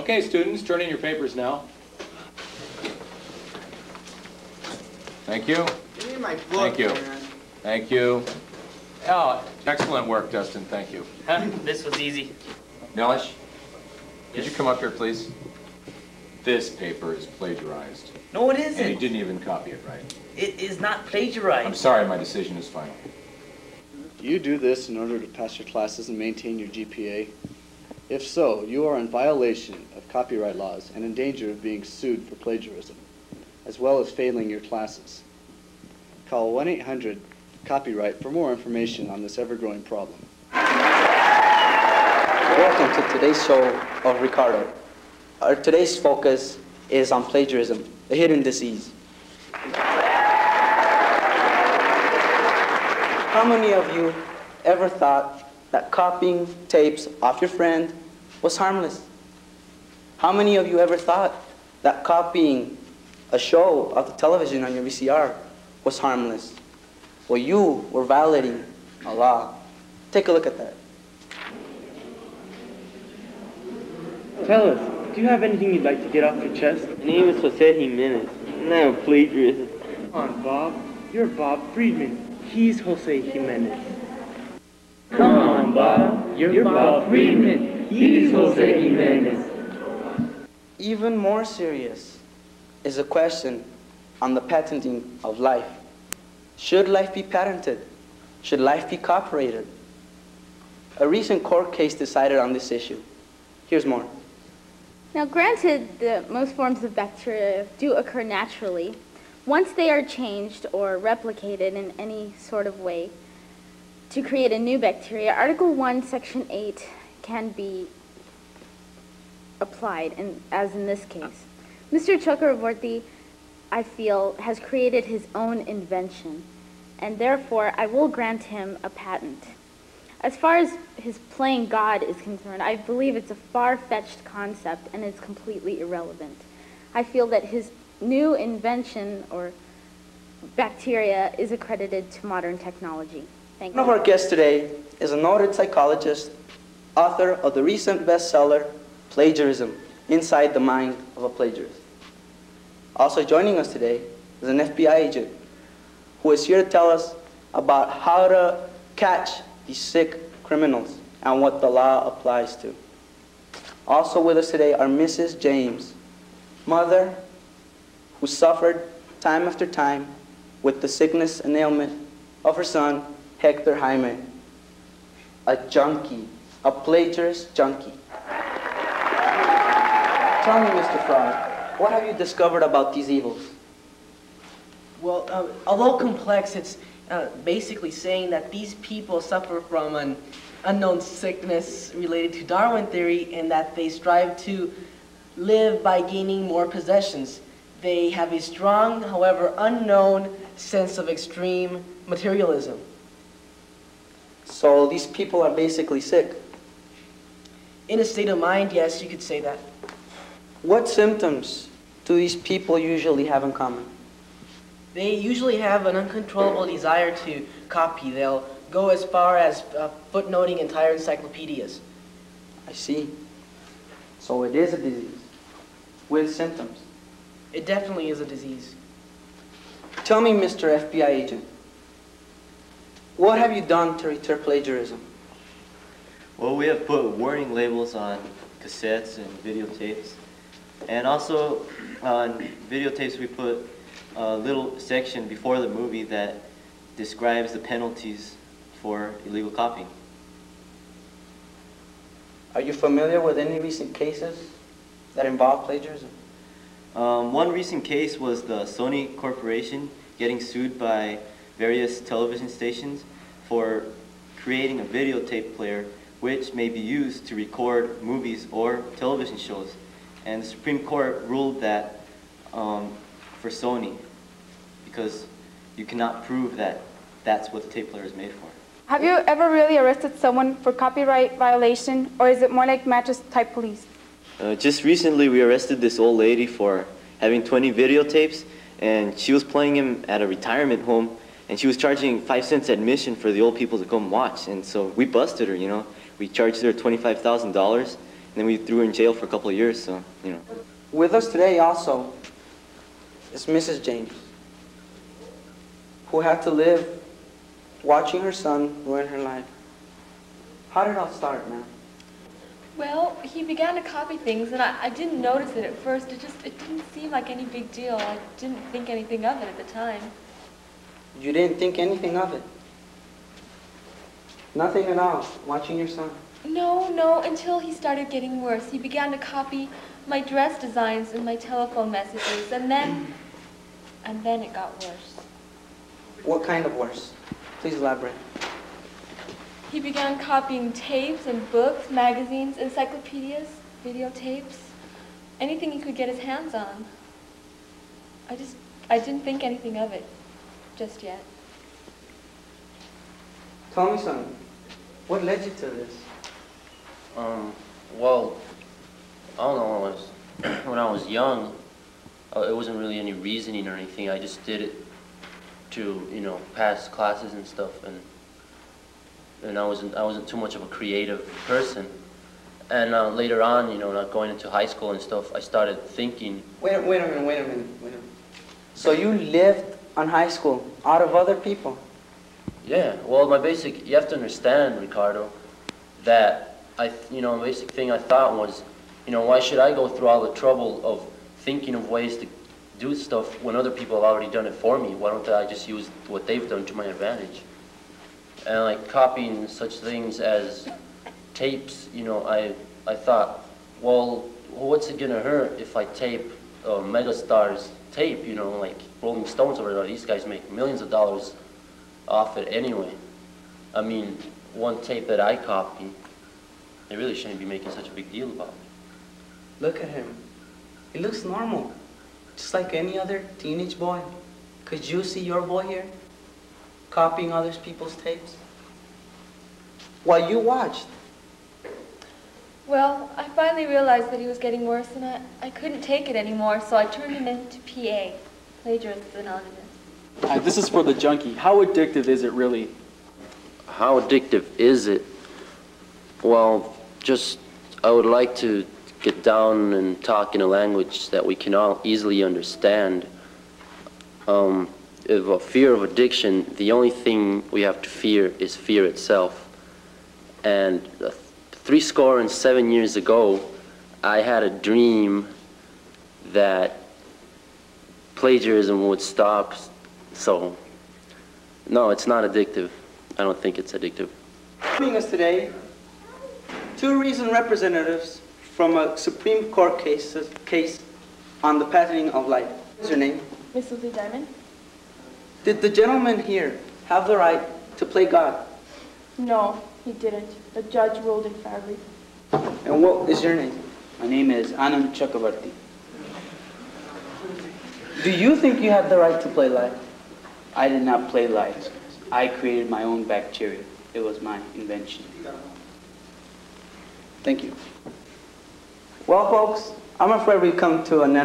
Okay, students, turn in your papers now. Thank you. Give me my book, Thank you. man. Thank you. Oh, excellent work, Dustin. Thank you. This was easy. Nellish, could you come up here, please? This paper is plagiarized. No, it isn't. And you didn't even copy it right. It is not plagiarized. I'm sorry, my decision is final. Do you do this in order to pass your classes and maintain your GPA? If so, you are in violation of copyright laws and in danger of being sued for plagiarism, as well as failing your classes. Call 1-800-COPYRIGHT for more information on this ever-growing problem. Welcome to today's show of Ricardo. Our today's focus is on plagiarism, the hidden disease. How many of you ever thought that copying tapes off your friend was harmless? How many of you ever thought that copying a show of the television on your VCR was harmless? Well, you were violating a law. Take a look at that. Tell us, do you have anything you'd like to get off your chest? My name is Jose Jimenez, and I'm a plagiarist. Come on, Bob. You're Bob Friedman. He's Jose Jimenez. Come on, Bob. You're Bob Friedman. He's Jose Jimenez. Even more serious is a question on the patenting of life. Should life be patented? Should life be copyrighted? A recent court case decided on this issue. Here's more. Now, granted that most forms of bacteria do occur naturally, once they are changed or replicated in any sort of way to create a new bacteria, Article 1, Section 8 can be applied, as in this case. Mr. Chakravorty, I feel, has created his own invention, and therefore I will grant him a patent. As far as his playing God is concerned, I believe it's a far-fetched concept and is completely irrelevant. I feel that his new invention or bacteria is accredited to modern technology. Thank you. One of our guests today is a noted psychologist, author of the recent bestseller, Plagiarism, Inside the Mind of a Plagiarist. Also joining us today is an FBI agent who is here to tell us about how to catch these sick criminals and what the law applies to. Also with us today are Mrs. James, mother who suffered time after time with the sickness and ailment of her son, Hector Jaime, a junkie, a plagiarist junkie. Tell me, Mr. Frog, what have you discovered about these evils? Well, although complex, it's basically saying that these people suffer from an unknown sickness related to Darwin theory and that they strive to live by gaining more possessions. They have a strong, however unknown, sense of extreme materialism. So these people are basically sick? In a state of mind, yes, you could say that. What symptoms do these people usually have in common? They usually have an uncontrollable desire to copy. They'll go as far as footnoting entire encyclopedias. I see. So it is a disease with symptoms. It definitely is a disease. Tell me, Mr. FBI agent, what have you done to deter plagiarism? Well, we have put warning labels on cassettes and videotapes. And also on videotapes we put a little section before the movie that describes the penalties for illegal copying. Are you familiar with any recent cases that involve plagiarism? One recent case was the Sony Corporation getting sued by various television stations for creating a videotape player which may be used to record movies or television shows. And the Supreme Court ruled that for Sony, because you cannot prove that that's what the tape player is made for. Have you ever really arrested someone for copyright violation, or is it more like mattress type police? Just recently we arrested this old lady for having 20 videotapes, and she was playing them at a retirement home, and she was charging 5 cents admission for the old people to come watch. And so we busted her, you know. We charged her $25,000, then we threw her in jail for a couple of years, so, you know. With us today also is Mrs. James, who had to live watching her son ruin her life. How did it all start, ma'am? Well, he began to copy things, and I didn't notice it at first. It didn't seem like any big deal. I didn't think anything of it at the time. You didn't think anything of it? Nothing at all, watching your son? No, until he started getting worse. He began to copy my dress designs and my telephone messages, and then it got worse. What kind of worse? Please elaborate. He began copying tapes and books, magazines, encyclopedias, videotapes, anything he could get his hands on. I didn't think anything of it just yet. Tell me, son, what led you to this? Well, I don't know, when I was young, it wasn't really any reasoning or anything. I just did it to, you know, pass classes and stuff, and I wasn't too much of a creative person. And later on, you know, not going into high school and stuff, I started thinking. Wait a minute. So you lived on high school out of other people? Yeah, well, you have to understand, Ricardo, that the basic thing I thought was, you know, why should I go through all the trouble of thinking of ways to do stuff when other people have already done it for me? Why don't I just use what they've done to my advantage? And like copying such things as tapes, you know, I thought, well, what's it gonna hurt if I tape megastar's tape, you know, like Rolling Stones or whatever? These guys make millions of dollars off it anyway. I mean, one tape that I copy, they really shouldn't be making such a big deal about it. Look at him. He looks normal, just like any other teenage boy. Could you see your boy here, copying other people's tapes? While you watched. Well, I finally realized that he was getting worse, and I couldn't take it anymore, so I turned him into PA, Plagiarists Anonymous. This is for the junkie. How addictive is it really? How addictive is it? Well, I would like to get down and talk in a language that we can all easily understand. If a fear of addiction, the only thing we have to fear is fear itself. And 67 years ago, I had a dream that plagiarism would stop. So, no, it's not addictive. I don't think it's addictive. Joining us today, two recent representatives from a Supreme Court case on the patenting of life. What's your name? Miss Susie Diamond? Did the gentleman here have the right to play God? No, he didn't. The judge ruled infallibly. And what is your name? My name is Anand Chakravarti. Do you think you have the right to play life? I did not play life. I created my own bacteria. It was my invention. Thank you. Well, folks, I'm afraid we've come to an end.